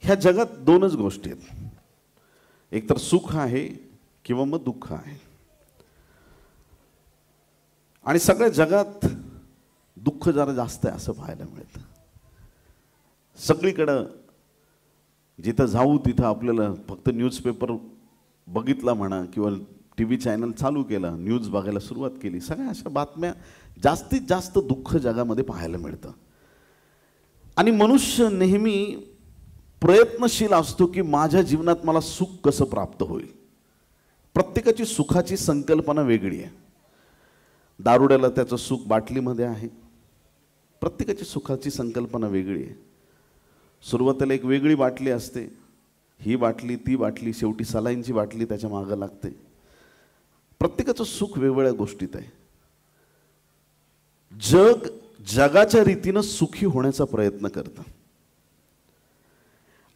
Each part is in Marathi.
ह्या जगात दोनच गोष्टी आहेत, एक तर सुख आहे किंवा मग दुःख आहे. आणि सगळ्या जगात दुःख जरा जास्त आहे असं पाहायला मिळतं. सगळीकडं जिथं जाऊ तिथं आपल्याला फक्त न्यूजपेपर बघितला म्हणा किंवा TV चॅनल चालू केला, न्यूज बघायला सुरुवात केली, सगळ्या अशा बातम्या जास्तीत जास्त दुःख जगामध्ये पाहायला मिळतं. आणि मनुष्य नेहमी प्रयत्नशील असतो की माझ्या जीवनात मला सुख कसं प्राप्त होईल. प्रत्येकाची सुखाची संकल्पना वेगळी आहे. दारुड्याला त्याचं सुख बाटलीमध्ये आहे. प्रत्येकाची सुखाची संकल्पना वेगळी आहे. सुरुवातीला एक वेगळी बाटली असते, ही बाटली ती बाटली, शेवटी सलाईनची बाटली त्याच्या मागं लागते. प्रत्येकाचं सुख वेगवेगळ्या गोष्टीत आहे. जग जगाच्या रीतीनं सुखी होण्याचा प्रयत्न करतं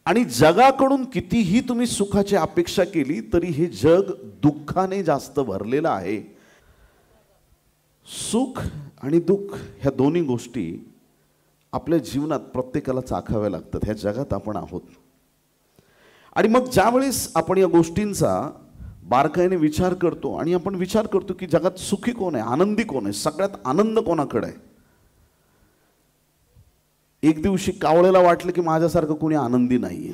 आणि जगाकडून कितीही तुम्ही सुखाची अपेक्षा केली तरी हे जग दुःखाने जास्त भरलेलं आहे. सुख आणि दुःख ह्या दोन्ही गोष्टी आपल्या जीवनात प्रत्येकाला चाखाव्या लागतात. ह्या जगात आपण आहोत. आणि मग ज्यावेळेस आपण या गोष्टींचा बारकाईने विचार करतो आणि आपण विचार करतो की जगात सुखी कोण आहे, आनंदी कोण आहे, सगळ्यात आनंद कोणाकडे आहे. एक दिवशी कावळ्याला वाटलं की माझ्यासारखं कोणी आनंदी नाहीये.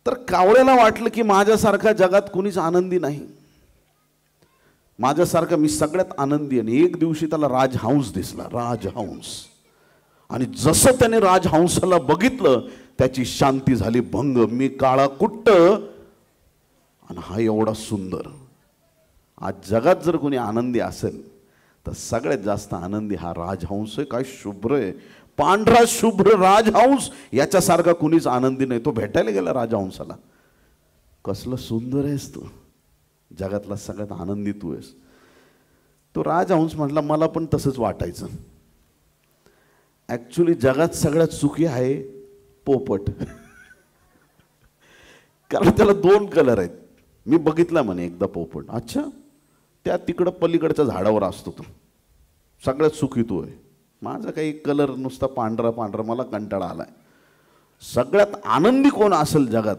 तर कावळ्याला वाटलं की माझ्यासारखा जगात कोणीच आनंदी नाही, माझ्यासारखा मी सगळ्यात आनंदी. आणि एक दिवशी त्याला राजहंस दिसला, राजहंस. आणि जसं त्याने राजहंसाला बघितलं त्याची शांती झाली भंग. मी काळा कुट्ट आणि हा एवढा सुंदर. आज जगात जर कोणी आनंदी असेल तर सगळ्यात जास्त आनंदी हा राजहंस आहे. काय शुभ्र आहे, पांढरा शुभ्र राजहंस, याच्यासारखा कुणीच आनंदी नाही. तो भेटायला गेला राजहंसाला, कसलं सुंदर आहेस तू, जगातला सगळ्यात आनंदी तू आहेस. तो राजहंस म्हटला मला पण तसंच वाटायचं. ॲक्च्युली जगात सगळ्यात सुखी आहे पोपट. कारण त्याला 2 कलर आहेत. मी बघितला म्हणे एकदा पोपट. अच्छा, त्या तिकडं पलीकडच्या झाडावर असतो तो, सगळ्यात सुखी तो आहे. माझा काही कलर नुसता पांढरा पांढरा, मला कंटाळा आलाय. सगळ्यात आनंदी कोण असेल जगात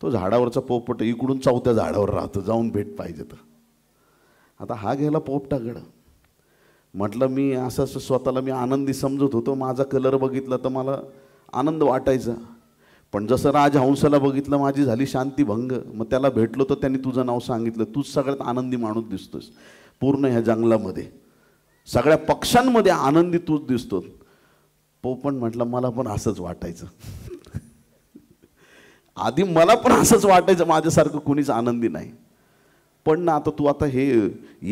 तो झाडावरचा पोपट. इकडून 4थ्या झाडावर राहतो, जाऊन भेट पाहिजे तर. आता हा गेला पोपटाकडं. म्हटलं मी असं स्वतःला मी आनंदी समजत होतो, माझा कलर बघितला तर मला आनंद वाटायचा. पण जसं राजहंसाला बघितलं माझी झाली शांती भंग. मग त्याला भेटलो तर त्यांनी तुझं नाव सांगितलं, तूच सगळ्यात आनंदी माणूस दिसतोस पूर्ण ह्या जंगलामध्ये, सगळ्या पक्ष्यांमध्ये आनंदी तूच दिसतो. पोपट म्हटलं मला पण असंच वाटायचं. आधी मला पण असंच वाटायचं, माझ्यासारखं कुणीच आनंदी नाही. पण ना आता तू आता हे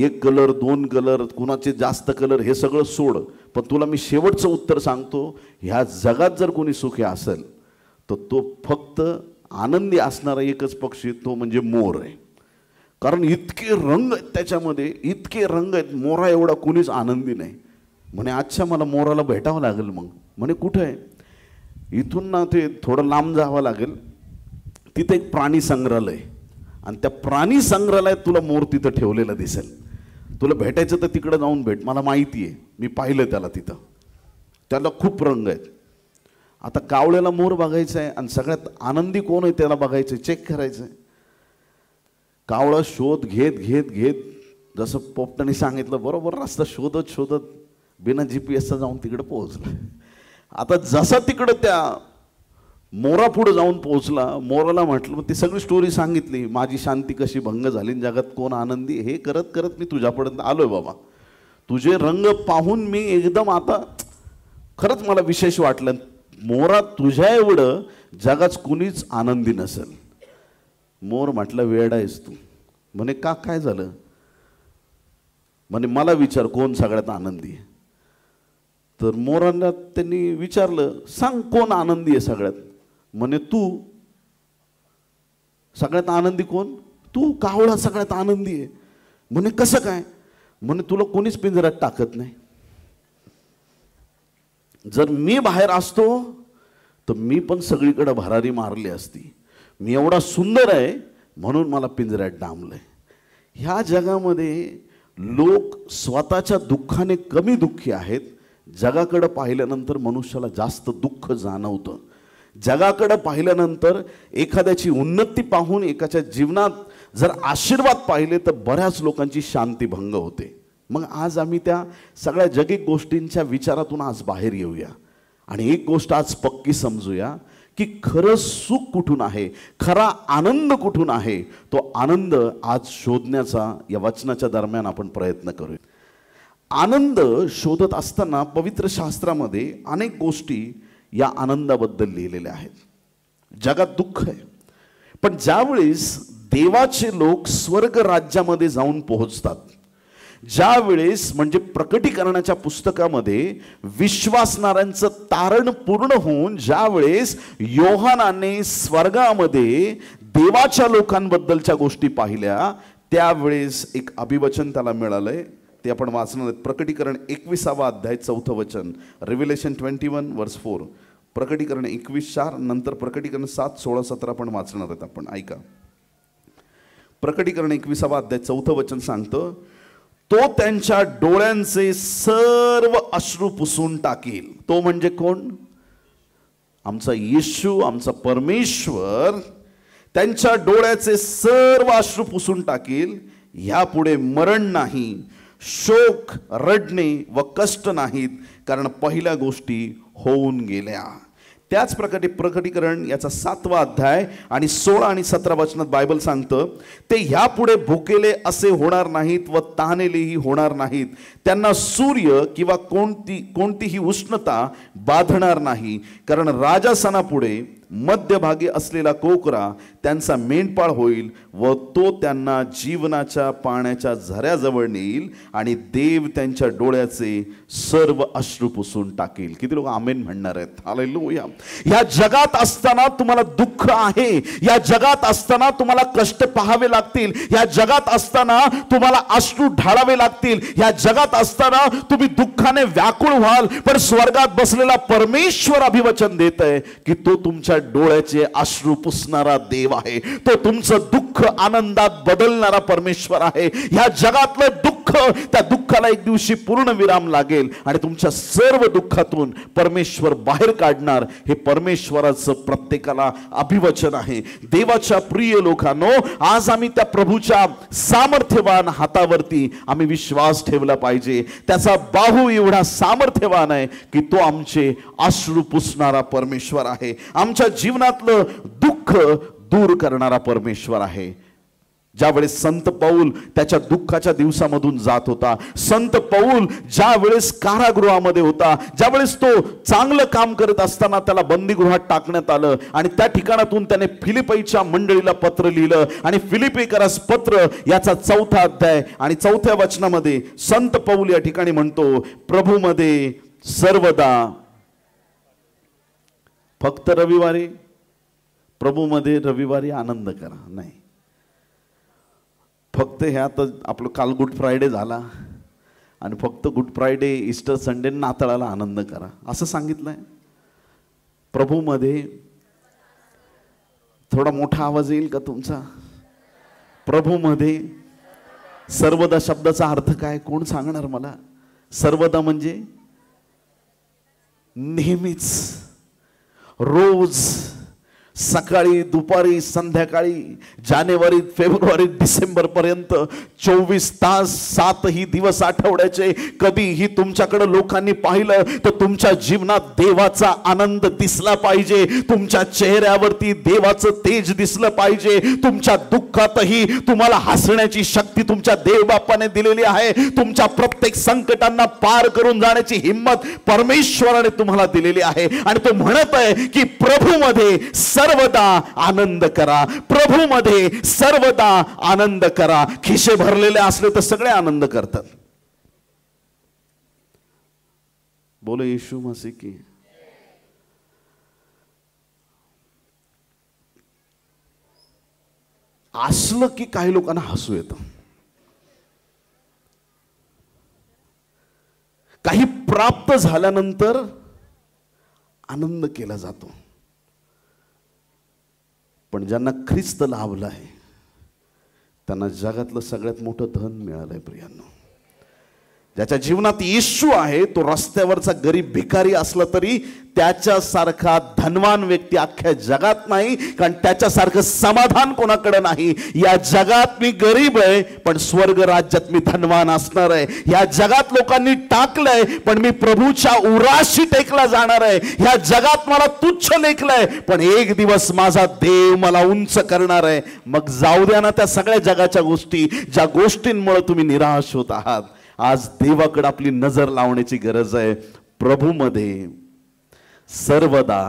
1 कलर 2 कलर कुणाचे जास्त कलर हे सगळं सोड. पण तुला मी शेवटचं उत्तर सांगतो, ह्या जगात जर कोणी सुखी असेल तर तो फक्त आनंदी असणारा एकच पक्षी, तो म्हणजे मोर आहे. कारण इतके रंग आहेत त्याच्यामध्ये, इतके रंग आहेत. मोरा एवढा कुणीच आनंदी नाही. म्हणे अच्छा मला मोराला भेटावं लागेल. मग म्हणे कुठं आहे. इथून ना ते थोडं लांब जावं लागेल, तिथे एक प्राणी संग्रहालय, आणि त्या प्राणी संग्रहालयात तुला मोर तिथं ठेवलेला दिसेल. तुला भेटायचं तर तिकडं जाऊन भेट, मला माहिती आहे, मी पाहिलं त्याला तिथं. त्याला खूप रंग आहेत. आता कावळ्याला मोर बघायचं आहे आणि सगळ्यात आनंदी कोण आहे त्याला बघायचं आहे, चेक करायचं आहे. कावळा शोध घेत घेत घेत जसं पोपटाने सांगितलं बरोबर रस्ता शोधत शोधत बिना GPS जाऊन तिकडे पोहोचला. आता जसा तिकडं त्या मोरा पुढे जाऊन पोहोचला, मोराला म्हटलं, ती सगळी स्टोरी सांगितली, माझी शांती कशी भंग झाली, जगात कोण आनंदी, हे करत करत मी तुझ्यापर्यंत आलोय बाबा. तुझे रंग पाहून मी एकदम आता खरंच मला विशेष वाटलं. मोरा तुझ्या एवढं जगात कुणीच आनंदी नसेल. मोर म्हटलं वेडा आहेस तू. म्हणे का, काय झालं. म्हणे मला विचार कोण सगळ्यात आनंदी आहे. तर मोरांना त्यांनी विचारलं सांग कोण आनंदी आहे सगळ्यात. म्हणे तू. सगळ्यात आनंदी कोण. तू. कावळा सगळ्यात आनंदी आहे. म्हणे कसं काय. म्हणे तुला कोणीच पिंजऱ्यात टाकत नाही. जर मी बाहेर असतो तर मी पण सगळीकडे भरारी मारली असती. मी एवढा सुंदर आहे म्हणून मला पिंजऱ्यात डांबलंय. ह्या जगामध्ये लोक स्वतःच्या दुःखाने कमी दुःखी आहेत. जगाकडे पाहिल्यानंतर मनुष्याला जास्त दुःख जाणवतं. जगाकडे पाहिल्यानंतर एखाद्याची उन्नती पाहून एकाच्या जीवनात जर आशीर्वाद पाहिले तर बऱ्याच लोकांची शांती भंग होते. मग आज आम्ही त्या सगळ्या जगिक गोष्टींच्या विचारातून आज बाहेर येऊया आणि एक गोष्ट आज पक्की समजूया की खरं सुख कुठून आहे, खरा आनंद कुठून आहे. तो आनंद आज शोधण्याचा या वचनाच्या दरम्यान आपण प्रयत्न करूया. आनंद शोधत असताना पवित्र शास्त्रामध्ये अनेक गोष्टी या आनंदाबद्दल लिहिलेल्या आहेत. जगात दुःख आहे, पण ज्यावेळेस देवाचे लोक स्वर्ग राज्यामध्ये जाऊन पोहोचतात, ज्या वेळेस म्हणजे प्रकटीकरणाच्या पुस्तकामध्ये विश्वासणाऱ्यांचं तारण पूर्ण होऊन ज्या वेळेस योहानाने स्वर्गामध्ये देवाच्या लोकांबद्दलच्या गोष्टी पाहिल्या, त्यावेळेस एक अभिवचन त्याला मिळालंय. ते आपण वाचणार आहेत. प्रकटीकरण 21वा अध्याय 4थं वचन, रिव्हिलेशन 21 वर्स 4. प्रकटीकरण 21:4, नंतर प्रकटीकरण 7, 16, 17 पण वाचणार आहेत आपण. ऐका. प्रकटीकरण 21वा अध्याय 4थं वचन सांगतं, तो त्यांच्या डोळ्यांचे सर्व अश्रू पुसून टाकील. तो म्हणजे कोण? आमचा येशू, आमचा परमेश्वर. त्यांच्या डोळ्याचे सर्व अश्रू पुसून टाकील. यापुढे मरण नाही, शोक, रडणे व कष्ट नाहीत, कारण पहिल्या गोष्टी होऊन गेल्या. त्याच प्रकारे प्रकटीकरण याचा 7वा अध्याय आणि 16 आणि 17 वचनात बायबल सांगतं, ते ह्यापुढे भुकेले असे होणार नाहीत व तहानेलेही होणार नाहीत. त्यांना सूर्य किंवा कोणतीही उष्णता बाधणार नाही, कारण राजासनापुढे मध्यभागी असलेला कोकरा त्यांचा मेंढपाळ होईल व तो त्यांना जीवनाच्या पाण्याच्या झऱ्याजवळ नेईल आणि देव त्यांच्या डोळ्याचे सर्व अश्रू पुसून टाकेल. किती लोक आमेन म्हणणार आहेत? हालेलुया. या जगात असताना तुम्हाला दुःख आहे, या जगात असताना तुम्हाला कष्ट पाहावे लागतील, या जगात असताना तुम्हाला अश्रू ढाळावे लागतील, या जगात असताना तुम्ही दुःखाने व्याकुळ व्हाल, पण स्वर्गात बसलेला परमेश्वर अभिवचन देत आहे की तो तुमच्या डोळ्याचे अश्रू पुसणारा देव आहे. तो तुमचं दुःख आनंदात बदलणारा परमेश्वर आहे. ह्या जगातलं दुःख, त्या दुःखाला एक दिवशी पूर्ण विराम लागेल आणि तुमच्या सर्व दुःखातून परमेश्वर बाहेर काढणार. हे परमेश्वराचं प्रत्येकाला अभिवचन आहे. देवाच्या प्रिय लोकांनो, आज आम्ही त्या प्रभूच्या सामर्थ्यवान हातावरती आम्ही विश्वास ठेवला पाहिजे. त्याचा बाहू एवढा सामर्थ्यवान आहे की तो आमचे अश्रू पुसणारा परमेश्वर आहे. आमच्या जीवनातलं दुःख दूर करणारा परमेश्वर आहे. ज्यावेळेस संत पौल त्याच्या दुःखाच्या दिवसामधून जात होता, संत पौल ज्या वेळेस कारागृहामध्ये होता, ज्यावेळेस तो चांगलं काम करत असताना त्याला बंदीगृहात टाकण्यात आलं आणि त्या ठिकाणातून त्याने फिलिपीच्या मंडळीला पत्र लिहिलं आणि फिलिपीकरास पत्र याचा 4था अध्याय आणि 4थ्या वचनामध्ये संत पौल या ठिकाणी म्हणतो, प्रभूमध्ये सर्वदा, फक्त रविवारी, प्रभूमध्ये रविवारी आनंद करा नाही. फक्त हे आता आपलं काल गुड फ्रायडे झाला आणि फक्त गुड फ्रायडे, ईस्टर संडे, नाताळाला आनंद करा असं सांगितलंय. प्रभूमध्ये थोडा मोठा आवाज येईल का तुमचा? प्रभूमध्ये सर्वदा शब्दाचा अर्थ काय? कोण सांगणार मला? सर्वदा म्हणजे नेहमीच, रोज, सकाळी, दुपारी, संध्याकाळी, जानेवारी, फेब्रुवारी, डिसेंबर पर्यंत 24 तास, 7ही दिवस आठवड्याचे कधीही तुमच्याकडे लोकांनी पाहिलं तर तुमच्या जीवनात देवाचा आनंद दिसला पाहिजे, तुमच्या चेहऱ्यावरती देवाचं तेज दिसलं पाहिजे. तुमच्या दुःखातही तुम्हाला हसण्याची शक्ती तुमच्या देवबापाने दिलेली आहे. तुमच्या प्रत्येक संकटांना पार करून जाण्याची हिम्मत परमेश्वराने तुम्हाला दिलेली आहे आणि तो म्हणत आहे की प्रभूमध्ये सर्वदा आनंद करा, प्रभूमध्ये सर्वदा आनंद करा. खिशे भरलेले असले तर सगळे आनंद करतात. बोलो येशू मसीह की. असलं की काही लोकांना हसू येतं, काही प्राप्त झाल्यानंतर आनंद केला जातो, पण ज्यांना ख्रिस्त लाभला आहे त्यांना जगातलं सगळ्यात मोठं धन मिळालंय. प्रियांनो, ज्याच्या जीवनात येशू आहे तो रस्त्यावरचा गरीब भिकारी असला तरी त्याच्यासारखा धनवान व्यक्ती अख्ख्या जगात नाही, कारण त्याच्यासारखं समाधान कोणाकडे नाही. या जगात मी गरीब आहे पण स्वर्ग राज्यात मी धनवान असणार आहे. या जगात लोकांनी टाकलंय पण मी प्रभूच्या उराशी टेकला जाणार आहे. या जगात मला तुच्छ लेखलंय पण एक दिवस माझा देव मला उंच करणार आहे. मग जाऊ द्या ना त्या सगळ्या जगाच्या गोष्टी, ज्या गोष्टींमुळे तुम्ही निराश होत आहात. आज देवाकडे आपली नजर लावण्याची गरज आहे. प्रभूमध्ये सर्वदा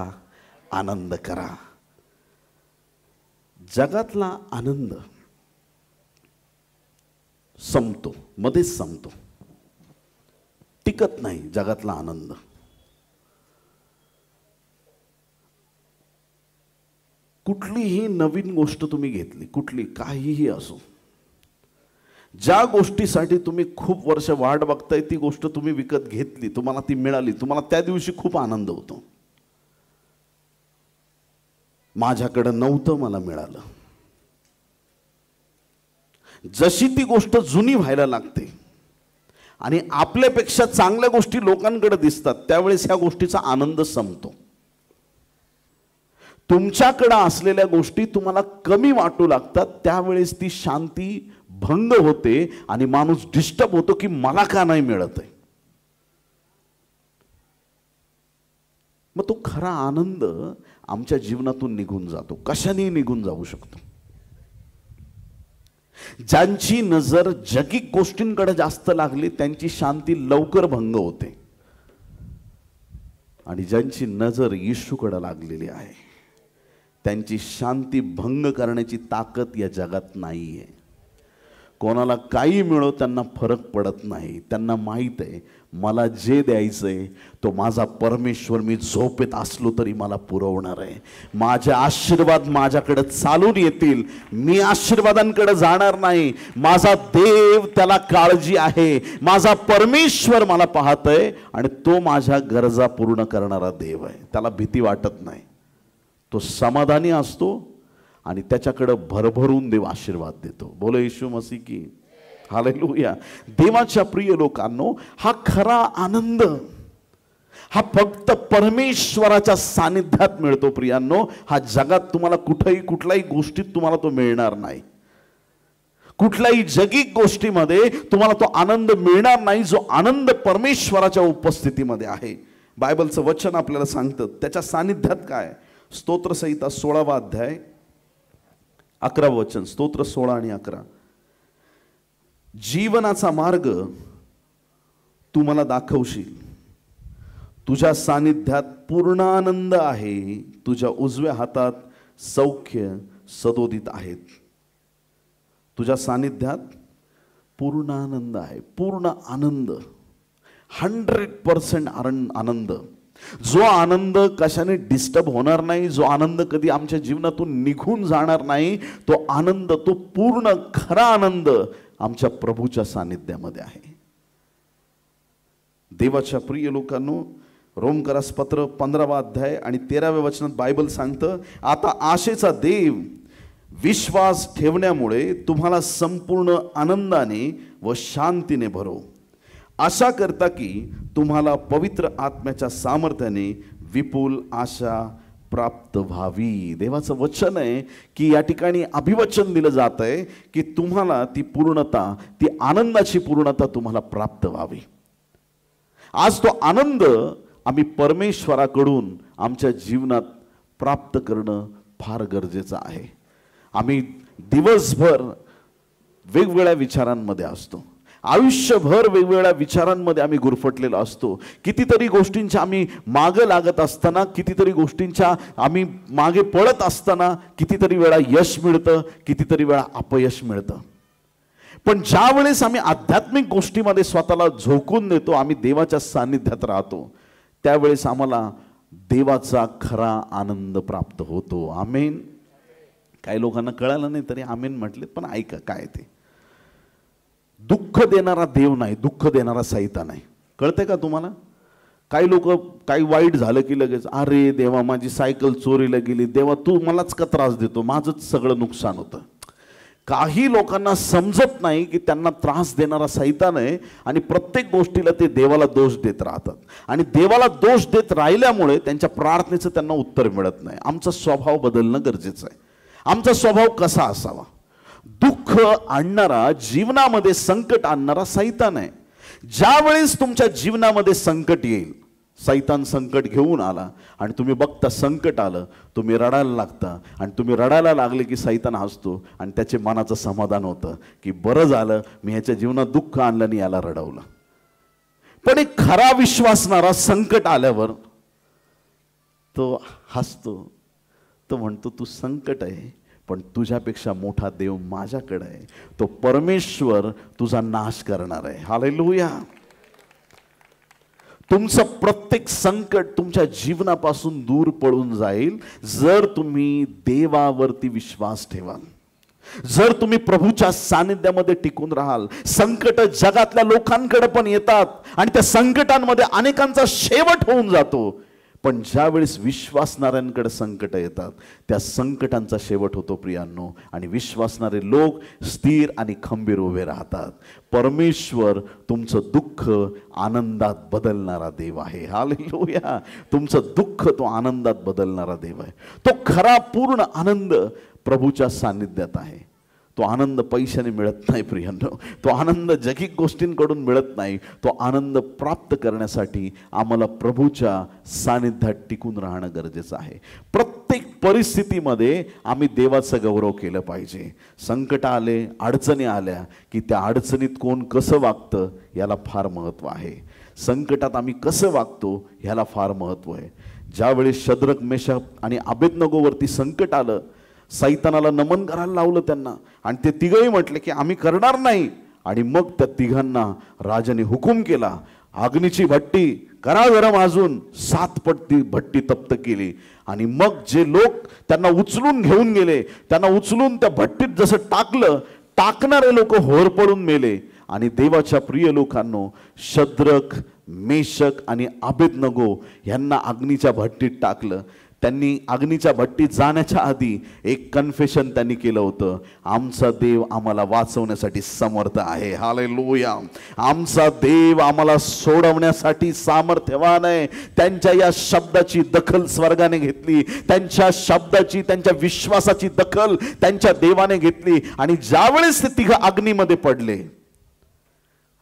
आनंद करा. जगातला आनंद संपतो, मध्येच संपतो, टिकत नाही. जगातला आनंद कुठलीही नवीन गोष्ट तुम्ही घेतली, कुठली काहीही असो, ज्या गोष्टीसाठी तुम्ही खूप वर्ष वाट बघताय ती गोष्ट तुम्ही विकत घेतली, तुम्हाला ती मिळाली, तुम्हाला त्या दिवशी खूप आनंद होतो. माझ्याकडे नव्हतं, मला मिळालं. जशी ती गोष्ट जुनी व्हायला लागते आणि आपल्यापेक्षा चांगल्या गोष्टी लोकांकडे दिसतात त्यावेळेस ह्या गोष्टीचा आनंद संपतो. तुमच्याकडे असलेल्या गोष्टी तुम्हाला कमी वाटू लागतात त्यावेळेस ती शांती भंग होते आणि माणूस डिस्टर्ब होतो की मला का नाही मिळत आहे. मग तो खरा आनंद आमच्या जीवनातून निघून जातो. कशाने निघून जाऊ शकतो? ज्यांची नजर जगिक गोष्टींकडे जास्त लागली त्यांची शांती लवकर भंग होते आणि ज्यांची नजर येशूकडे लागलेली आहे त्यांची शांती भंग करण्याची ताकद या जगात नाहीये. कोणाला काही मिळो त्यांना फरक पडत नाही. त्यांना माहित आहे मला जे द्यायचंय तो माझा परमेश्वर मी झोपेत असलो तरी मला पुरवणार आहे. माझे आशीर्वाद माझ्याकडे चालून येतील, मी आशीर्वादांकडे जाणार नाही. माझा देव त्याला काळजी आहे, माझा परमेश्वर मला पाहतोय आणि तो माझ्या गरजा पूर्ण करणारा देव आहे. त्याला भीती वाटत नाही, तो समाधानी असतो आणि त्याच्याकडे भरभरून देव आशीर्वाद देतो. बोलो येशू मसीह की हालेलुया. देवाच्या प्रिय लोकांनो, हा खरा आनंद हा फक्त परमेश्वराच्या सानिध्यात मिळतो. प्रियांनो, हा जगात तुम्हाला कुठेही कुठल्याही गोष्टीत तुम्हाला तो मिळणार नाही. कुठल्याही जगिक गोष्टीमध्ये तुम्हाला तो आनंद मिळणार नाही जो आनंद परमेश्वराच्या उपस्थितीमध्ये आहे. बायबलचं वचन आपल्याला सांगतं त्याच्या सानिध्यात काय. स्तोत्रसंहिता 16वा अध्याय 11 वचन, स्तोत्र 16 आणि 11. जीवनाचा मार्ग तू मला दाखवशील, तुझ्या सानिध्यात पूर्ण आनंद आहे, तुझ्या उजव्या हातात सौख्य सदोदित आहेत. तुझ्या सानिध्यात पूर्ण आनंद आहे, पूर्ण आनंद, 100% आनंद. जो आनंद कशाने डिस्टर्ब होणार नाही, जो आनंद कधी आमच्या जीवनातून निघून जाणार नाही, तो आनंद, तो पूर्ण खरा आनंद आमच्या प्रभूच्या सानिध्यामध्ये आहे. देवाच्या प्रिय लोकांनो, रोमकरास पत्र 15वा अध्याय आणि 13व्या वचनात बायबल सांगतं, आता आशेचा देव विश्वास ठेवण्यामुळे तुम्हाला संपूर्ण आनंदाने व शांतीने भरो, आशा करता की तुम्हाला पवित्र आत्म्याच्या सामर्थ्याने विपुल आशा प्राप्त व्हावी. देवाचं वचन आहे की या ठिकाणी अभिवचन दिलं जात आहे की तुम्हाला ती पूर्णता, ती आनंदाची पूर्णता तुम्हाला प्राप्त व्हावी. आज तो आनंद आम्ही परमेश्वराकडून आमच्या जीवनात प्राप्त करणं फार गरजेचं आहे. आम्ही दिवसभर वेगवेगळ्या विचारांमध्ये असतो, आयुष्यभर वेगवेगळ्या विचारांमध्ये आम्ही गुरफटलेलो असतो. कितीतरी गोष्टींच्या आम्ही मागे लागत असताना, कितीतरी गोष्टींच्या आम्ही मागे पळत असताना कितीतरी वेळा यश मिळतं, कितीतरी वेळा अपयश मिळतं. पण ज्या वेळेस आम्ही आध्यात्मिक गोष्टीमध्ये स्वतःला झोकून देतो, आम्ही देवाच्या सानिध्यात राहतो, त्यावेळेस आम्हाला देवाचा खरा आनंद प्राप्त होतो. आमेन. काही लोकांना कळालं नाही तरी आमेन म्हटले, पण ऐका काय ते. दुःख देणारा देव नाही, दुःख देणारा सैतान आहे. कळतंय का तुम्हाला? काही लोक काही वाईट झालं की लगेच, अरे देवा माझी सायकल चोरीला गेली, देवा तू मलाच का त्रास देतो, माझंच सगळं नुकसान होतं. काही लोकांना समजत नाही की त्यांना त्रास देणारा सैतान आहे आणि प्रत्येक गोष्टीला ते देवाला दोष देत राहतात आणि देवाला दोष देत राहिल्यामुळे त्यांच्या प्रार्थनेचं त्यांना उत्तर मिळत नाही. आमचा स्वभाव बदलणं गरजेचं आहे. आमचा स्वभाव कसा असावा? दुःख आणणारा, जीवनामध्ये संकट आणणारा सैतान आहे. ज्या वेळेस तुमच्या जीवनामध्ये संकट येईल, सैतान संकट घेऊन आला आणि तुम्ही बघता संकट आलं, तुम्ही रडायला लागता आणि तुम्ही रडायला लागले की सैतान हसतो आणि त्याचे मनाचं समाधान होतं की बरं झालं मी ह्याच्या जीवनात दुःख आणलं आणि याला रडवलं. पण एक खरा विश्वासणारा संकट आल्यावर तो हसतो, तो म्हणतो तू संकट आहे पण तुझ्यापेक्षा मोठा देव माझ्याकडे आहे, तो परमेश्वर तुझा नाश करणार आहे. हालेलुया. तुमचं प्रत्येक संकट तुमच्या जीवनापासून दूर पळून जाईल जर तुम्ही देवावरती विश्वास ठेवाल, जर तुम्ही प्रभूच्या सानिध्यामध्ये टिकून राहाल. संकट जगातल्या लोकांकडे पण येतात आणि त्या संकटांमध्ये अनेकांचा शेवट होऊन जातो, पण ज्या वेळेस विश्वासणाऱ्यांकडे संकट येतात त्या संकटांचा शेवट होतो प्रियांनो, आणि विश्वासणारे लोक स्थिर आणि खंबीर उभे राहतात. परमेश्वर तुमचं दुःख आनंदात बदलणारा देव आहे. हालेलुया. तुमचं दुःख तो आनंदात बदलणारा देव आहे. तो खरा पूर्ण आनंद प्रभूच्या सानिध्यात आहे. तो आनंद पैशाने मिळत नाही प्रियांनो, तो आनंद जगिक गोष्टींकडून मिळत नाही. तो आनंद प्राप्त करण्यासाठी आम्हाला प्रभूच्या सानिध्यात टिकून राहणं गरजेचं आहे. प्रत्येक परिस्थितीमध्ये आम्ही देवाचं गौरव केलं पाहिजे. संकट आले, अडचणी आल्या की त्या अडचणीत कोण कसं वागतं याला फार महत्त्व आहे. संकटात आम्ही कसं वागतो ह्याला फार महत्त्व आहे. ज्यावेळेस शद्रक, मेशक आणि अबेदनगोवरती संकट आलं, सैतानाला नमन करायला लावलं त्यांना आणि ते तिघही म्हटले की आम्ही करणार नाही. आणि मग त्या तिघांना राजाने हुकूम केला, अग्नीची भट्टी करा गरम, अजून 7 पट ती भट्टी तप्त केली. आणि मग जे लोक त्यांना उचलून घेऊन गेले, त्यांना उचलून त्या भट्टीत जसं टाकलं, टाकणारे लोक होरपळून मेले. आणि देवाच्या प्रिय लोकांनो, शद्रक, मेशक आणि अबेदनगो यांना अग्नीच्या भट्टीत टाकलं. त्यांनी अग्नीच्या भट्टीत जाण्याच्या आधी एक कन्फेशन त्यांनी केलं होतं, आमचा देव आम्हाला वाचवण्यासाठी समर्थ आहे. हालेलुया. आमचा देव आम्हाला सोडवण्यासाठी सामर्थ्यवान आहे. त्यांच्या या शब्दाची दखल स्वर्गाने घेतली, त्यांच्या शब्दाची, त्यांच्या विश्वासाची दखल त्यांच्या देवाने घेतली. आणि ज्यावेळेस ते तिघ अग्नीमध्ये पडले,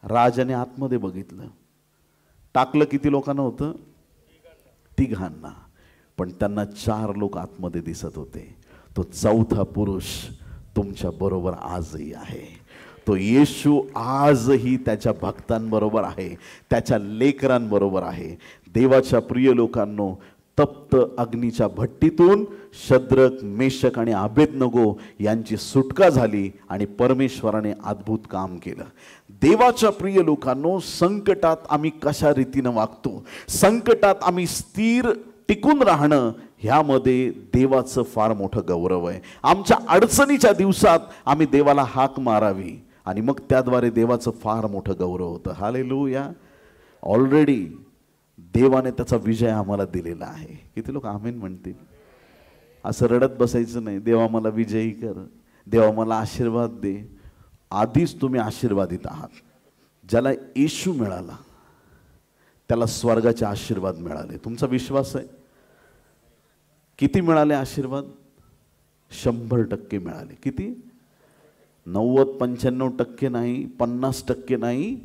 राजाने आतमध्ये बघितलं, टाकलं किती लोकांना होतं? तिघांना. पण त्यांना 4 लोक आतमध्ये दिसत होते. तो चौथा पुरुष तुमच्या बरोबर आजही आहे. तो येशू आजही त्याच्या भक्तांबरोबर आहे, त्याच्या लेकरांबरोबर आहे. देवाच्या प्रिय लोकांनो, तप्त अग्नीच्या भट्टीतून शद्रक, मेशक आणि अबेदनगो यांची सुटका झाली आणि परमेश्वराने अद्भुत काम केलं. देवाच्या प्रिय लोकांनो, संकटात आम्ही कशा रीतीनं वागतो, संकटात आम्ही स्थिर टिकून राहणं, ह्यामध्ये देवाचं फार मोठं गौरव आहे. आमच्या अडचणीच्या दिवसात आम्ही देवाला हाक मारावी आणि मग त्याद्वारे देवाचं फार मोठं गौरव होतं. हालेलुया. ऑलरेडी देवाने त्याचा विजय आम्हाला दिलेला आहे. किती लोक आमेन म्हणतील? असं रडत बसायचं नाही, देवा मला विजयी कर, देवा मला आशीर्वाद दे. आधीच तुम्ही आशीर्वादित आहात. ज्याला येशू मिळाला त्याला स्वर्गाचे आशीर्वाद मिळाले. तुमचा विश्वास आहे? किती मिळाले आशीर्वाद? 100% मिळाले. किती? 90-95% नाही, 50% नाही,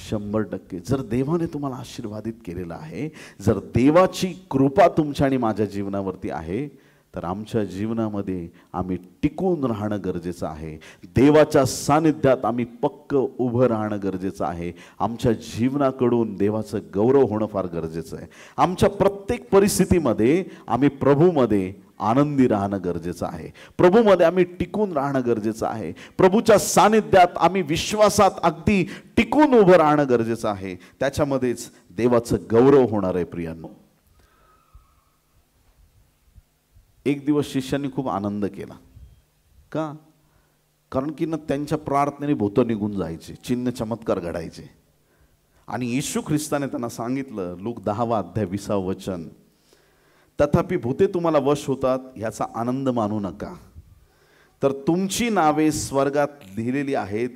100%. जर देवाने तुम्हाला आशीर्वादित केलेला आहे, जर देवाची कृपा तुमच्या आणि माझ्या जीवनावरती आहे, तर आमच्या जीवनामध्ये आम्ही टिकून राहणं गरजेचं आहे. देवाच्या सानिध्यात आम्ही पक्क उभं राहणं गरजेचं आहे. आमच्या जीवनाकडून देवाचं गौरव होणं फार गरजेचं आहे. आमच्या प्रत्येक परिस्थितीमध्ये आम्ही प्रभूमध्ये आनंदी राहणं गरजेचं आहे. प्रभूमध्ये आम्ही टिकून राहणं गरजेचं आहे. प्रभूच्या सानिध्यात आम्ही विश्वासात अगदी टिकून उभं राहणं गरजेचं आहे. त्याच्यामध्येच देवाचं गौरव होणार आहे. प्रियांनो, एक दिवस शिष्यांनी खूप आनंद केला. का? कारण की ना त्यांच्या प्रार्थनेने भूतं निघून जायचे, चिन्ह चमत्कार घडायचे. आणि येशू ख्रिस्ताने त्यांना सांगितलं, लूक 10 अध्याय 20 वचन, तथापि भूते तुम्हाला वश होतात ह्याचा आनंद मानू नका, तर तुमची नावे स्वर्गात लिहिलेली आहेत,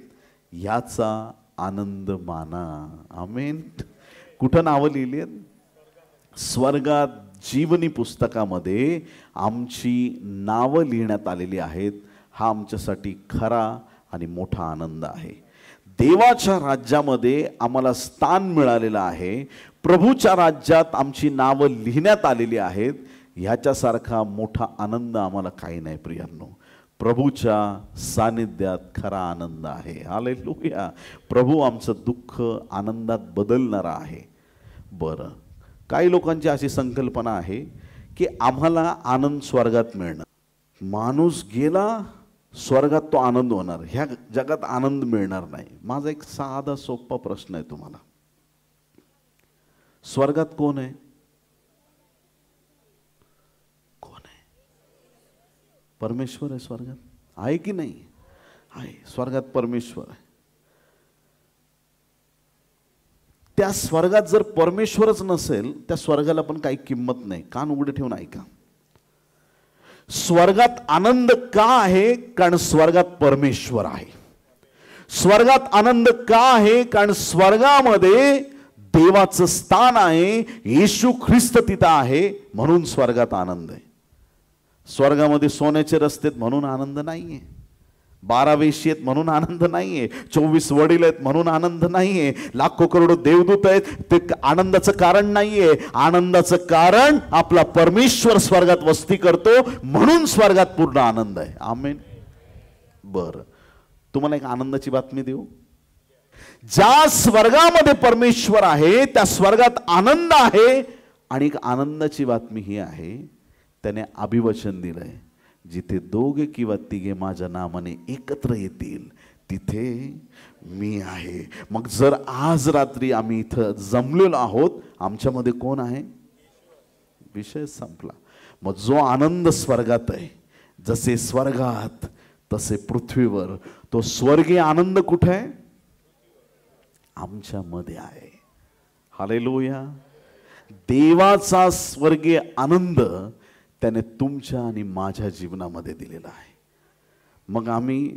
याचा आनंद माना. आमेन. कुठं नावं लिहिली आहेत? स्वर्गात जीवनी पुस्तकामध्ये आमची नावं लिहिण्यात आलेली आहेत. हा आमच्यासाठी खरा आणि मोठा आनंद आहे. देवाच्या राज्यामध्ये आम्हाला स्थान मिळालेलं आहे. प्रभूच्या राज्यात आमची नावं लिहिण्यात आलेली आहेत. ह्याच्यासारखा मोठा आनंद आम्हाला काही नाही प्रियांनो. प्रभूच्या सानिध्यात खरा आनंद आहे. हालेलुया. प्रभू आमचं दुःख आनंदात बदलणारा आहे. बरं, काही लोकांची अशी संकल्पना आहे की आम्हाला आनंद स्वर्गात मिळणार. माणूस गेला स्वर्गात तो आनंद होणार, ह्या जगात आनंद मिळणार नाही. माझा एक साधा सोपा प्रश्न आहे तुम्हाला. स्वर्गात कोण आहे? कोण आहे? परमेश्वर आहे स्वर्गात. आहे की नाही? आहे. स्वर्गात परमेश्वर आहे. त्या स्वर्गात जर परमेश्वरच नसेल, त्या स्वर्गाला पण काही किंमत नाही. कान उघडे ठेवून ऐका. स्वर्गात आनंद का आहे? कारण स्वर्गात परमेश्वर आहे. स्वर्गात आनंद का आहे? कारण स्वर्गामध्ये देवाचं स्थान आहे. येशू ख्रिस्त तिथं आहे, म्हणून स्वर्गात आनंद आहे. स्वर्गामध्ये सोन्याचे रस्ते म्हणून आनंद नाहीये. 12 वेशी आहेत म्हणून आनंद नाहीये. 24 वडील आहेत म्हणून आनंद नाहीये. लाखो करोडो देवदूत आहेत, ते आनंदाचं कारण नाहीये. आनंदाचं कारण आपला परमेश्वर स्वर्गात वस्ती करतो, म्हणून स्वर्गात पूर्ण आनंद आहे. आमेन. बरं, तुम्हाला एक आनंदाची बातमी देऊ. ज्या स्वर्गामध्ये परमेश्वर आहे त्या स्वर्गात आनंद आहे. आणि एक आनंदाची बातमी ही आहे, त्याने अभिवचन दिलंय, जिथे 2 किंवा 3 माझ्या नामाने एकत्र येतील तिथे मी आहे. मग जर आज रात्री आम्ही इथं जमलेलो आहोत, आमच्यामध्ये कोण आहे? विषय संपला. मग जो आनंद स्वर्गात आहे, जसे स्वर्गात तसे पृथ्वीवर, तो स्वर्गीय आनंद कुठे आहे? आमच्यामध्ये आहे. हालेलुया. देवाचा स्वर्गीय आनंद त्याने तुमच्या आणि माझ्या जीवनामध्ये दिलेला आहे. मग आम्ही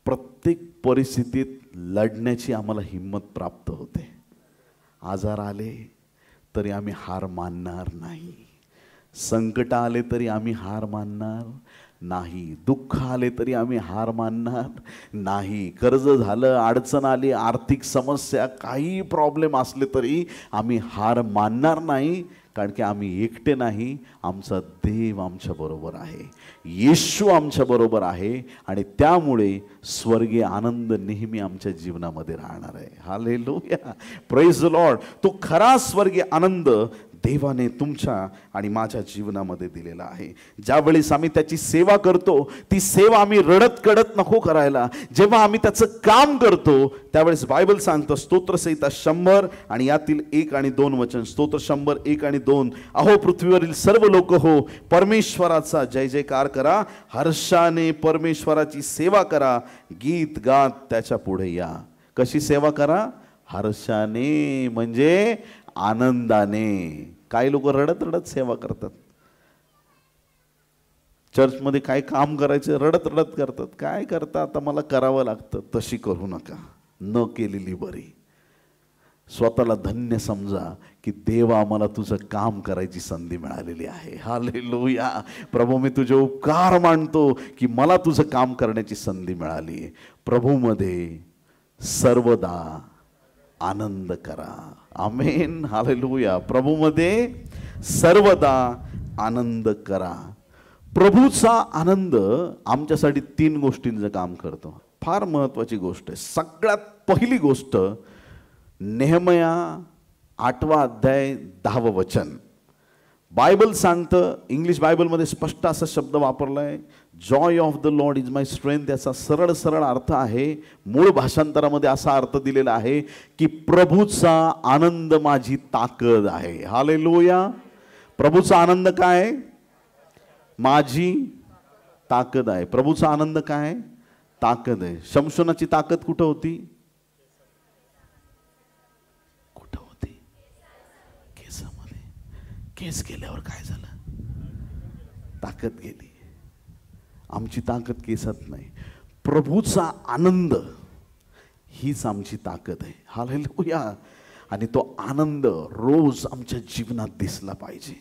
प्रत्येक परिस्थितीत लढण्याची आम्हाला हिंमत प्राप्त होते. आजार आले तरी आम्ही हार मानणार नाही. संकट आले तरी आम्ही हार मानणार नाही. दुःख आले तरी आम्ही हार मानणार नाही. कर्ज झालं, अडचण आली, आर्थिक समस्या, काही प्रॉब्लेम असले तरी आम्ही हार मानणार नाही. कारण की आम्ही एकटे नाही, आमचा देव आमच्या बरोबर आहे, येशू आमच्या बरोबर आहे. आणि त्यामुळे स्वर्गीय आनंद नेहमी आमच्या जीवनामध्ये राहणार आहे. हालेलुया. Praise the Lord. तो खरा स्वर्गीय आनंद देवाने तुमच्या आणि माझ्या जीवनामध्ये दिलेला आहे. ज्यावेळेस आम्ही त्याची सेवा करतो, ती सेवा आम्ही रडत कडत नको करायला. जेव्हा आम्ही त्याचं काम करतो त्यावेळेस बायबल सांगतं, स्तोत्रसंहिता 100 आणि यातील 1 आणि 2 वचन. स्तोत्र 100 1 आणि 2. अहो पृथ्वीवरील सर्व लोक हो, परमेश्वराचा जय जयकार करा. हर्षाने परमेश्वराची सेवा करा. गीत गात त्याच्या पुढे या. कशी सेवा करा? हर्षाने, म्हणजे आनंदाने. काही लोक रडत रडत सेवा करतात. चर्चमध्ये काय काम करायचं रडत रडत करतात. काय करता? आता मला करावं लागतं. तशी करू नका. न केलेली बरी. स्वतःला धन्य समजा की देवा, आम्हाला तुझं काम करायची संधी मिळालेली आहे. हालेलुया. प्रभू, मी तुझे उपकार मानतो की मला तुझं काम करण्याची संधी मिळाली आहे. प्रभूमध्ये सर्वदा आनंद करा. आमेन. हालेलुया. प्रभूमध्ये सर्वदा आनंद करा. प्रभूचा आनंद आमच्यासाठी 3 गोष्टींचं काम करतो. फार महत्त्वाची गोष्ट आहे. सगळ्यात पहिली गोष्ट, नेहमया 8वा अध्याय 10वं वचन. बायबल सांगतं, इंग्लिश बायबलमध्ये स्पष्ट असा शब्द वापरलाय, Joy of the Lord is my strength. याचा सरळ सरळ अर्थ आहे, मूळ भाषांतरामध्ये असा अर्थ दिलेला आहे की प्रभूचा आनंद माझी ताकद आहे. हालेलुया. प्रभूचा आनंद काय? माझी ताकद आहे. प्रभूचा आनंद काय? ताकद आहे. शमशोनाची ताकद कुठं होती? कुठं होती? केसामध्ये. केस गेल्यावर काय झालं? ताकद गेली. आमची ताकद केसात नाही, प्रभूचा आनंद हीच आमची ताकद आहे. हालेलुया. आणि तो आनंद रोज आमच्या जीवनात दिसला पाहिजे.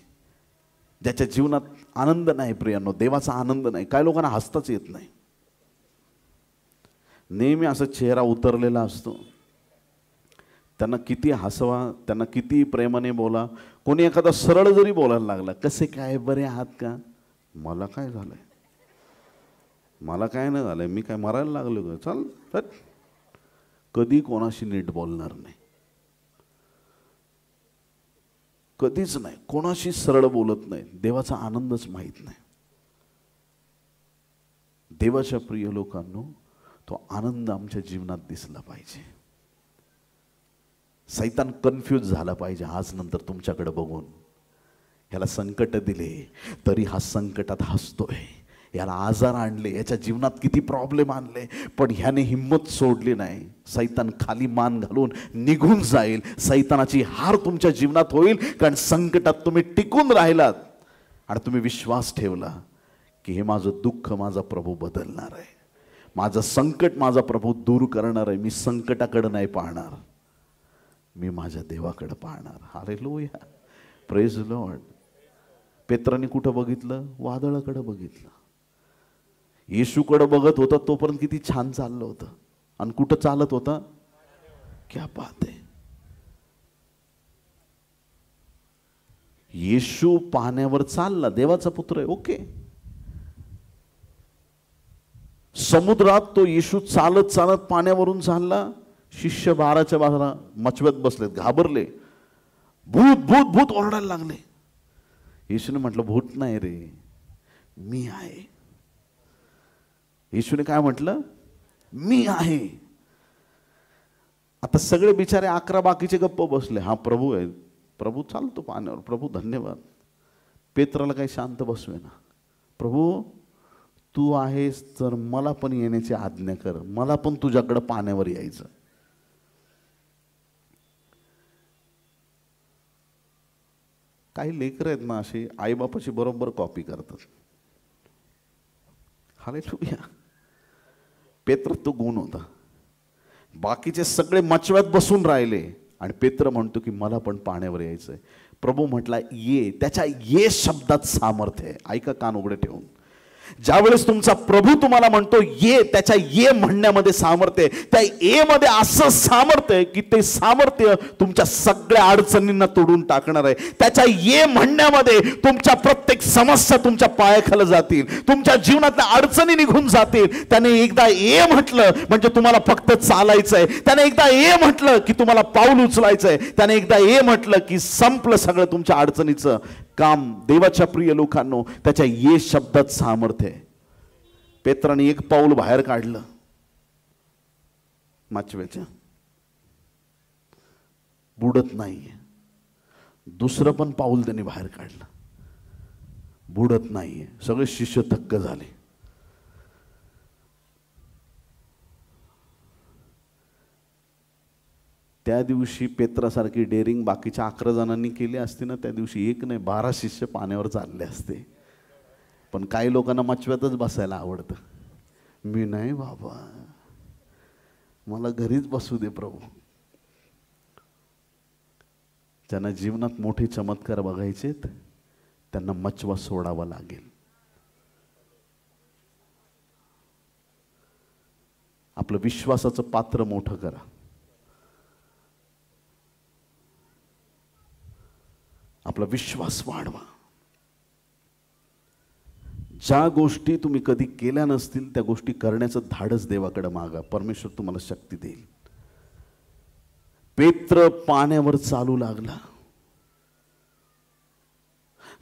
ज्याच्या जीवनात आनंद नाही प्रियांनो, देवाचा आनंद नाही, काय लोकांना हसताच येत नाही. नेहमी असा चेहरा उतरलेला असतो. त्यांना किती हसवा, त्यांना किती प्रेमाने बोला, कोणी एखादा सरळ जरी बोलायला लागला, कसे काय, बरे आहात का, मला काय झालंय, मला काय नाही झालंय, मी काय मरायला लागलो का, चल चल, कधी कोणाशी नीट बोलणार नाही, कधीच नाही, कोणाशी सरळ बोलत नाही. देवाचा आनंदच माहीत नाही. देवाच्या प्रिय लोकांनो, तो आनंद आमच्या जीवनात दिसला पाहिजे. सैतान कन्फ्यूज झाला पाहिजे आज नंतर तुमच्याकडे बघून. ह्याला संकट दिले तरी हा संकटात हसतोय, याला आजार आणले, याच्या जीवनात किती प्रॉब्लेम आणले, पण ह्याने हिम्मत सोडली नाही. सैतान खाली मान घालून निघून जाईल. सैतानाची हार तुमच्या जीवनात होईल, कारण संकटात तुम्ही टिकून राहिलात आणि तुम्ही विश्वास ठेवला की हे माझं दुःख माझा प्रभू बदलणार आहे, माझं संकट माझा प्रभू दूर करणार आहे. मी संकटाकडे नाही पाहणार, मी माझ्या देवाकडे पाहणार. Hallelujah, praise Lord. पेत्राने कुठं बघितलं? वादळाकडे बघितलं. येशूकडे बघत होता तोपर्यंत किती छान चाललं होतं, आणि कुठं चालत होता? क्या बात आहे. येशू पाण्यावर चालला, देवाचा पुत्र आहे, ओके. समुद्रात तो येशू चालत चालत पाण्यावरून चालला. शिष्य 12च्या बाजूला मचव्यात बसलेत, घाबरले, भूत भूत भूत ओरडायला लागले. येशूने म्हटलं, भूत नाही रे, मी आहे. येशूने काय म्हटलं? मी आहे. आता सगळे बिचारे 11 बाकीचे गप्प बसले. हा प्रभू आहे, प्रभू चालतो पाण्यावर, प्रभू धन्यवाद. पेत्राला काही शांत बसवेना. प्रभू तू आहेस तर मला पण येण्याची आज्ञा कर, मला पण तुझ्याकडे पाण्यावर यायचं. काही लेकरं आहेत ना अशी, आईबापाची बरोबर कॉपी करतात. हालेलुया. पेत्र तो गुण होता. बाकीचे सगळे मचव्यात बसून राहिले आणि पेत्र म्हणतो की मला पण पाण्यावर यायचंय. प्रभू म्हटला ये. त्याच्या ये शब्दात सामर्थ्य आहे. ऐका कान उघडे ठेवून. ज्यावेळेस तुमचा प्रभू तुम्हाला म्हणतो ये, त्याच्या ये म्हणण्यामध्ये सामर्थ्य आहे. त्या ये मध्ये असं सामर्थ्य आहे की ते सामर्थ्य तुमच्या सगळ्या अडचणींना तोडून टाकणार आहे. त्याच्या ये म्हणण्यामध्ये तुमच्या प्रत्येक समस्या तुमच्या पायाखाली जातील, तुमच्या जीवनातल्या अडचणी निघून जातील. त्याने एकदा ये म्हटलं म्हणजे तुम्हाला फक्त चालायचं आहे. त्याने एकदा ये म्हटलं की तुम्हाला पाऊल उचलायचं आहे. त्याने एकदा ये म्हटलं की संपलं सगळं तुमच्या अडचणीचं काम. देवाच्या प्रिय लोकांनो, त्याच्या ये शब्दात सामर्थ्य आहे. पेत्राने एक पाऊल बाहेर काढलं माचव्याच्या, बुडत नाहीये. दुसरं पण पाऊल त्यांनी बाहेर काढलं, बुडत नाहीये. सगळे शिष्य थक्क झाले. त्या दिवशी पेत्रासारखी डेअरिंग बाकीच्या 11 जणांनी केली असती ना, त्या दिवशी एक नाही 12 शिष्य पाण्यावर चालले असते. पण काही लोकांना मचव्यातच बसायला आवडतं. मी नाही बाबा, मला घरीच बसू दे प्रभू. ज्यांना जीवनात मोठे चमत्कार बघायचेत त्यांना मचवा सोडावा लागेल. आपलं विश्वासाचं पात्र मोठं करा. आपला विश्वास वाढवा. ज्या गोष्टी तुम्ही कधी केल्या नसतील त्या गोष्टी करण्याचं धाडस देवाकडे मागा, परमेश्वर तुम्हाला शक्ती देईल. पेत्र पाण्यावर चालू लागला.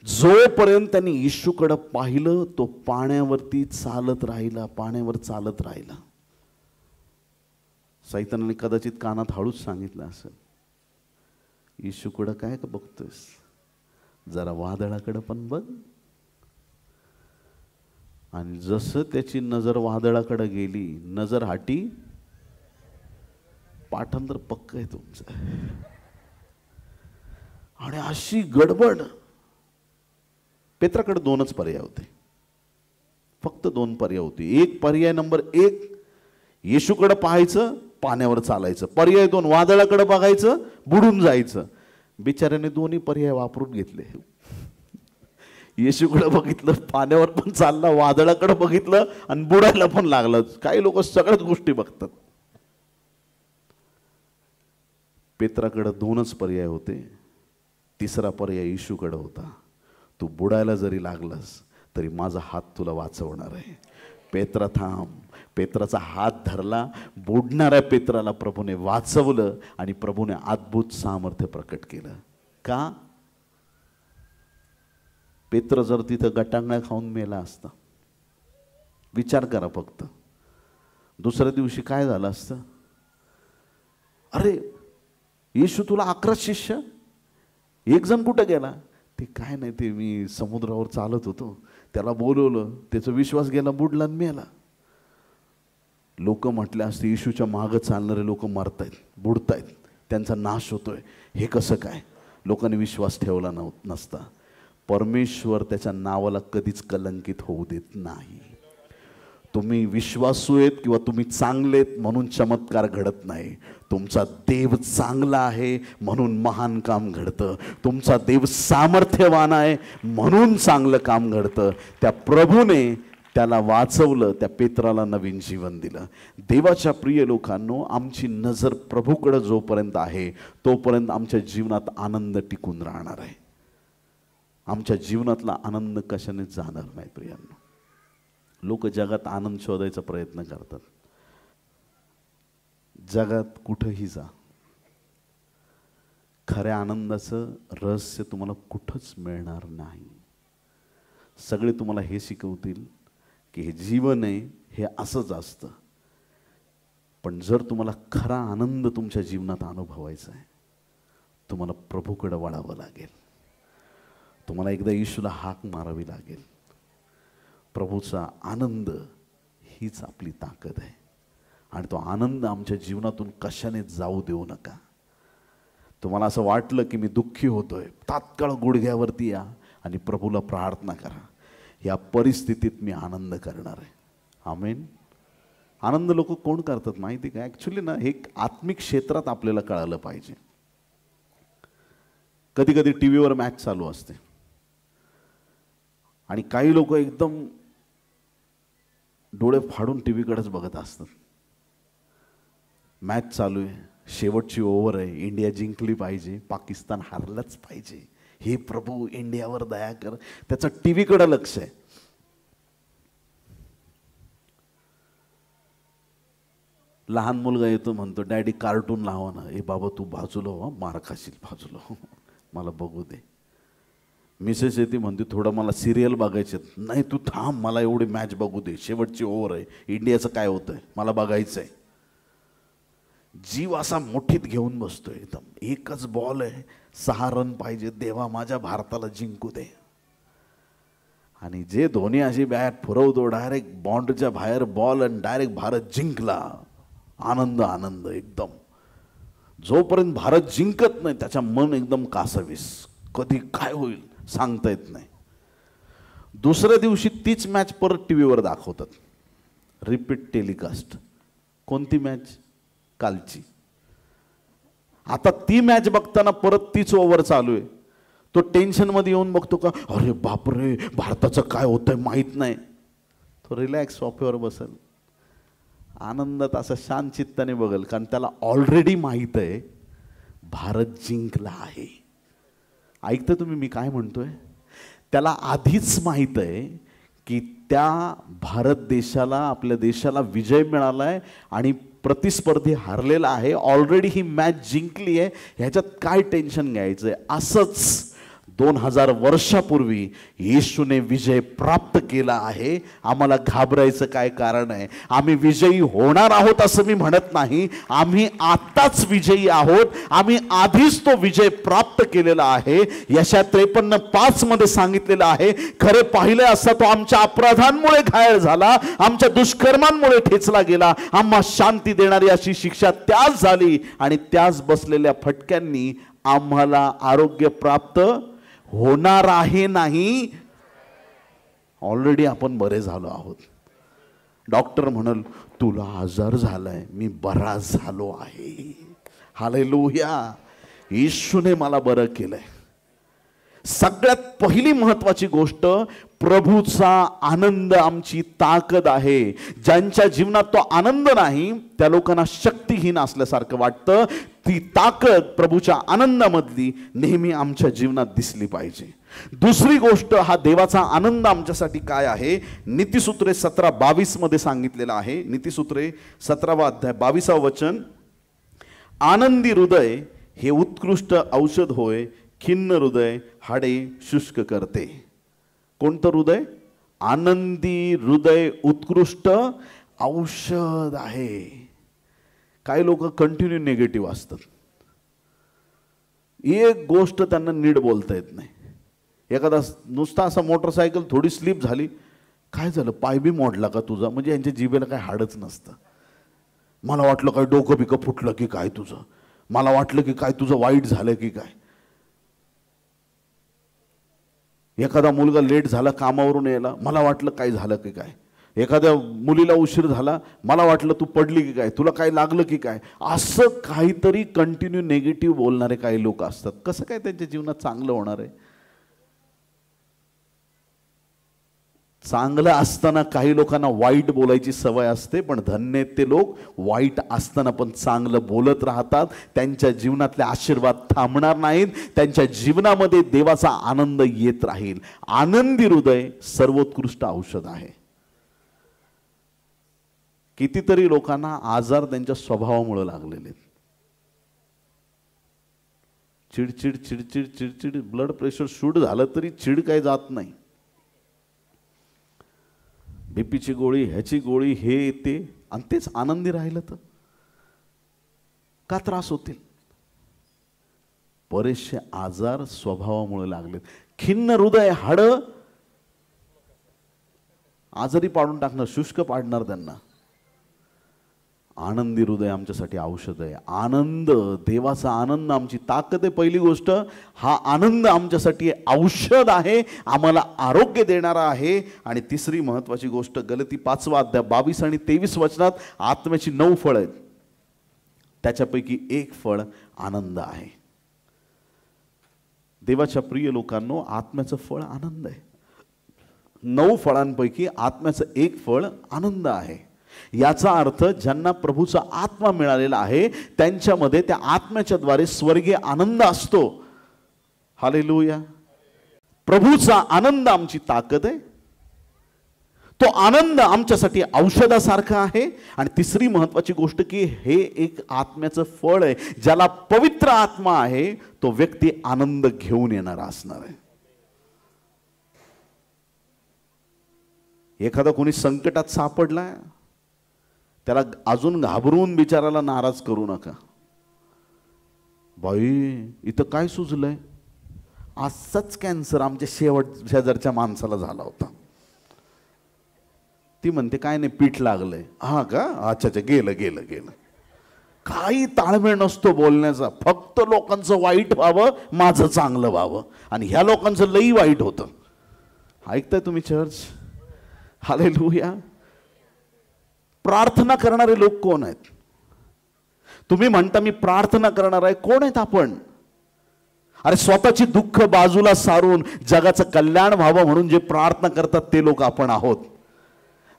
जोपर्यंत त्यांनी येशूकडे पाहिलं तो पाण्यावरती चालत राहिला, पाण्यावर चालत राहिला. सैतानाने कदाचित कानात हळूच सांगितलं असेल, येशूकडे काय का बघतोयस, जरा वादळाकडे पण बघ. आणि जसं त्याची नजर वादळाकडे गेली, नजर हाटी, पाठांतर पक्क आहे तुमचं. आणि अशी गडबड. पेत्राकडे 2च पर्याय होते. फक्त दोन पर्याय होते. एक पर्याय नंबर 1 येशूकडे पाहायचं, पाण्यावर चालायचं. पर्याय 2 वादळाकडे बघायचं, बुडून जायचं. बिचाऱ्याने दोन्ही पर्याय वापरून घेतले. येशूकडे बघितलं, पाण्यावर पण चालला, वादळाकडे बघितलं आणि बुडायला पण लागलं. काही लोक सगळ्याच गोष्टी बघतात. पेत्राकडे 2च पर्याय होते. तिसरा पर्याय येशूकडे होता. तू बुडायला जरी लागलास तरी माझा हात तुला वाचवणार आहे. पेत्रा थांब. पेत्राचा हात धरला. बुडणाऱ्या पेत्राला प्रभूने वाचवलं आणि प्रभूने अद्भुत सामर्थ्य प्रकट केलं. का? पेत्र जर तिथं गटांगळ्या खाऊन मेला असता, विचार करा फक्त, दुसऱ्या दिवशी काय झालं असतं? अरे येशू तुला 11 शिष्य, एक जण कुठं गेला? ते काय नाही, ते मी समुद्रावर चालत होतो, त्याला बोलवलं, त्याचा विश्वास गेला, बुडला आणि मेला. लोक म्हटले असते येशूच्या मागं चालणारे लोक मरतायत, बुडतायत, त्यांचा नाश होतोय, हे कसं काय? लोकांनी विश्वास ठेवला नसता. परमेश्वर त्याच्या नावाला कधीच कलंकित होऊ देत नाही. तुम्ही विश्वासू आहेत किंवा तुम्ही चांगलेत म्हणून चमत्कार घडत नाही. तुमचा देव चांगला आहे म्हणून महान काम घडतं. तुमचा देव सामर्थ्यवान आहे म्हणून चांगलं काम घडतं. त्या प्रभूने त्याला वाचवलं, त्या पेत्राला नवीन जीवन दिलं. देवाच्या प्रिय लोकांनो, आमची नजर प्रभूकडे जोपर्यंत आहे तोपर्यंत आमच्या जीवनात आनंद टिकून राहणार आहे. आमच्या जीवनातला आनंद कशाने जाणार नाही. प्रियांनो, लोक जगात आनंद शोधायचा प्रयत्न करतात. जगात कुठंही जा, खऱ्या आनंदाचं रहस्य तुम्हाला कुठंच मिळणार नाही. सगळे तुम्हाला हे शिकवतील की हे जीवन आहे, हे असंच असतं. पण जर तुम्हाला खरा आनंद तुमच्या जीवनात अनुभवायचा आहे, तुम्हाला प्रभूकडे वळावं लागेल. तुम्हाला एकदा येशूला हाक मारावी लागेल. प्रभूचा आनंद हीच आपली ताकद आहे. आणि तो आनंद आमच्या जीवनातून कशाने जाऊ देऊ नका. तुम्हाला असं वाटलं की मी दुःखी होतोय, तात्काळ गुडघ्यावरती या आणि प्रभूला प्रार्थना करा, या परिस्थितीत मी आनंद करणार आहे. आमेन. आनंद लोक कोण करतात माहिती का? ॲक्च्युली ना, हे आत्मिक क्षेत्रात आपल्याला कळालं पाहिजे. कधी कधी टी व्हीवर मॅच चालू असते आणि काही लोक एकदम डोळे फाडून टी व्हीकडेच बघत असतात. मॅच चालू आहे, शेवटची ओव्हर आहे, इंडिया जिंकली पाहिजे, पाकिस्तान हारलंच पाहिजे, हे प्रभू इंडियावर दया कर, त्याचं टी व्हीकडे लक्ष आहे. लहान मुलगा येतो, म्हणतो डॅडी कार्टून लावा ना. ए बाबा तू बाजूला हो, मार खाशील, बाजूला मला बघू दे. मिसेस येते, म्हणते थोडं मला सिरियल बघायचे. नाही तू थांब, मला एवढी मॅच बघू दे, शेवटची ओव्हर आहे, इंडियाचं काय होतंय मला बघायचं आहे. जीव असा मुठीत घेऊन बसतोय एकदम. एकच बॉल आहे, 6 रन पाहिजे, देवा माझ्या भारताला जिंकू दे. आणि जे धोनी अशी बॅट फुरवतो, डायरेक्ट बाउंड्रीच्या बाहेर बॉल आणि डायरेक्ट भारत जिंकला. आनंद आनंद एकदम. जोपर्यंत भारत जिंकत नाही त्याच्या मन एकदम कासावीस, कधी काय होईल सांगता येत नाही. दुसऱ्या दिवशी तीच मॅच परत टी व्हीवर दाखवतात, रिपीट टेलिकास्ट. कोणती मॅच? कालची. आता ती मॅच बघताना परत तीच ओव्हर चालू आहे. तो टेन्शनमध्ये येऊन बघतो का, अरे बापरे भारताचं काय होतंय माहीत नाही. तो रिलॅक्स सोफ्यावर बसेल, आनंदात असं शांत चित्ताने बघेल, कारण त्याला ऑलरेडी माहीत आहे भारत जिंकला आहे. ऐकता तुम्ही मी काय म्हणतोय? त्याला आधीच माहीत आहे की त्या भारत देशाला, आपल्या देशाला विजय मिळाला आहे आणि प्रतिस्पर्धी हारलेला आहे. ऑलरेडी ही मॅच जिंकली आहे, ह्याच्यात काय टेन्शन घ्यायचं आहे. असंच 2000 वर्षापूर्वी येशूने विजय प्राप्त केला आहे. आम्हाला घाबरायचं काय कारण आहे? आम्ही विजयी होणार आहोत असं मी म्हणत नाही, आम्ही आताच विजयी आहोत. आम्ही आधीच तो विजय प्राप्त केलेला आहे. यशा 53:5 मध्ये सांगितलेलं आहे, खरे पाहिले असता तो आमच्या अपराधांमुळे घायल झाला, आमच्या दुष्कर्मांमुळे ठेचला गेला, आम्हा शांती देणारी अशी शिक्षा त्याच झाली आणि त्याच बसलेल्या फटक्यांनी आम्हाला आरोग्य प्राप्त होणार आहे. नाही ऑलरेडी आपण बरे झालो आहोत. डॉक्टर म्हणाल तुला आजार झालाय, मी बरा झालो आहे. हालेलुया. येशूने मला बरं केलंय. सगळ्यात पहिली महत्वाची गोष्ट, प्रभूचा आनंद आमची ताकद आहे. ज्यांच्या जीवनात तो आनंद नाही त्या लोकांना शक्तिहीन असल्यासारखं वाटतं. ती ताकद प्रभूच्या आनंदामधली नेहमी आमच्या जीवनात दिसली पाहिजे. दुसरी गोष्ट, हा देवाचा आनंद आमच्यासाठी काय आहे, नीतिसूत्रे 17:22 मध्ये सांगितलेलं आहे. नीतिसूत्रे 17वा अध्याय 22वा वचन, आनंदी हृदय हे उत्कृष्ट औषध होय, खिन्न हृदय हाडे शुष्क करते. कोणतं हृदय? आनंदी हृदय उत्कृष्ट औषध आहे. काही लोक कंटिन्यू निगेटिव्ह असतात. एक गोष्ट त्यांना नीट बोलता येत नाही. एखादा नुसता असा मोटरसायकल थोडी स्लिप झाली, काय झालं, पाय बी मोडला का तुझा, म्हणजे यांच्या जिभेला काय हाडच नसतं. मला वाटलं काय डोकं बिकं फुटलं की काय तुझं, मला वाटलं की काय तुझं वाईट झालं की काय. एखादा मुलगा लेट झाला कामावरून यायला, मला वाटलं काय झालं की काय. एखाद्या मुलीला उशीर झाला, मला वाटलं तू पडली की काय, तुला काय लागलं की काय. असं काहीतरी कंटिन्यू नेगेटिव्ह बोलणारे काही लोक असतात. कसं काय त्यांच्या जीवनात चांगलं होणार आहे? चांगलं असताना काही लोकांना वाईट बोलायची सवय असते, पण धन्य आहेत ते लोक वाईट असताना पण चांगलं बोलत राहतात. त्यांच्या जीवनातले आशीर्वाद थांबणार नाहीत. त्यांच्या जीवनामध्ये देवाचा आनंद येत राहील. आनंदी हृदय सर्वोत्कृष्ट औषध आहे. कितीतरी लोकांना आजार त्यांच्या स्वभावामुळे लागलेले. चिडचिड चिडचिड चिडचिड, ब्लड प्रेशर शूट झालं तरी चिड काही जात नाही. बीपीची गोळी, ह्याची गोळी, हे ते, आणि तेच आनंदी राहिलं तर का त्रास होतील. बरेचसे आजार स्वभावामुळे लागलेत. खिन्न हृदय हाडं आजारी पाडून टाकणार, शुष्क पाडणार त्यांना. आनंदी हृदय आमच्यासाठी औषध आहे. आनंद, देवाचा आनंद आमची ताकद आहे. पहिली गोष्ट, हा आनंद आमच्यासाठी औषध आहे, आम्हाला आरोग्य देणारा आहे. आणि तिसरी महत्वाची गोष्ट, गलती 5वा अध्याय 22 आणि 23 वचनात आत्म्याची 9 फळं आहेत. त्याच्यापैकी एक फळ आनंद आहे. देवाच्या प्रिय लोकांनो, आत्म्याचं फळ आनंद आहे. 9 फळांपैकी आत्म्याचं एक फळ आनंद आहे. याचा अर्थ ज्यांना प्रभूचा आत्मा मिळालेला आहे त्यांच्यामध्ये त्या आत्म्याच्या द्वारे स्वर्गीय आनंद असतो. हालेलुया. प्रभूचा आनंद आमची ताकद आहे. तो आनंद आमच्यासाठी औषधासारखा आहे. आणि तिसरी महत्वाची गोष्ट की हे एक आत्म्याचं फळ आहे. ज्याला पवित्र आत्मा आहे तो व्यक्ती आनंद घेऊन येणारा असणार आहे. एखादा कोणी संकटात सापडला, त्याला अजून घाबरून बिचाराला नाराज करू नका. बाई इथं काय सुचलंय, असंच कॅन्सर आमच्या शेजारच्या माणसाला झाला होता. ती म्हणते काय नाही, पीठ लागलंय. हा का, अच्छा अच्छा, गेलं गेलं गेलं. काही ताळमेळ नसतो बोलण्याचा. फक्त लोकांचं वाईट व्हावं, माझं चांगलं व्हावं. आणि ह्या लोकांचं लई वाईट होतं. ऐकताय तुम्ही चर्च? हालेलुया. प्रार्थना करणारे लोक कोण आहेत? तुम्ही म्हणता मी प्रार्थना करणार आहे. कोण आहेत आपण? अरे स्वतःची दुःख बाजूला सारून जगाचं कल्याण व्हावं म्हणून जे प्रार्थना करतात ते लोक आपण आहोत.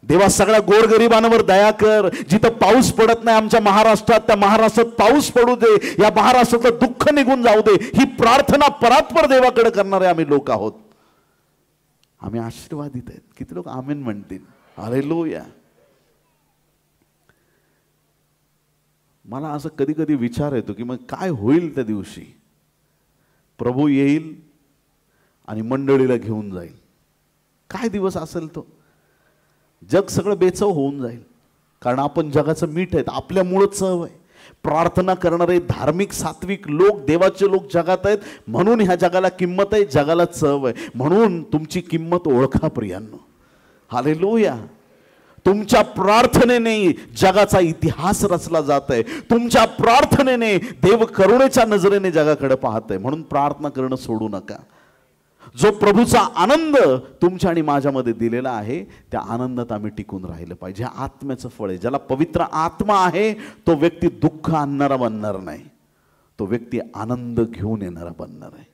देवा सगळ्या गोरगरिबांवर दया कर. जिथं पाऊस पडत नाही आमच्या महाराष्ट्रात, त्या महाराष्ट्रात पाऊस पडू दे. या महाराष्ट्रातलं दुःख निघून जाऊ दे. ही प्रार्थना परात्पर देवाकडे करणारे आम्ही लोक आहोत. आम्ही आशीर्वादित आहेत. किती लोक आमेन म्हणतील? हालेलुया. मला असं कधी कधी विचार येतो की मग काय होईल त्या दिवशी. प्रभू येईल आणि मंडळीला घेऊन जाईल. काय दिवस असेल तो. जग सगळं बेचव होऊन जाईल. कारण आपण जगाचं मीठ आहेत. आपल्यामुळं चव आहे. प्रार्थना करणारे धार्मिक सात्विक लोक, देवाचे लोक जगात आहेत म्हणून ह्या जगाला किंमत आहे, जगाला चव आहे. म्हणून तुमची किंमत ओळखा प्रियांनो. हालेलुया. तुमच्या प्रार्थनेने जगाचा इतिहास रचला जात आहे. तुमच्या प्रार्थनेने देव करुणेच्या नजरेने जगाकडे पाहत आहे. म्हणून प्रार्थना करणं सोडू नका. जो प्रभूचा आनंद तुमच्या आणि माझ्यामध्ये दिलेला आहे त्या आनंदात आम्ही टिकून राहिलं पाहिजे. आत्म्याचं फळ आहे. ज्याला पवित्र आत्मा आहे तो व्यक्ती दुःख आणणारा बनणार नाही, तो व्यक्ती आनंद घेऊन येणारा बनणार आहे.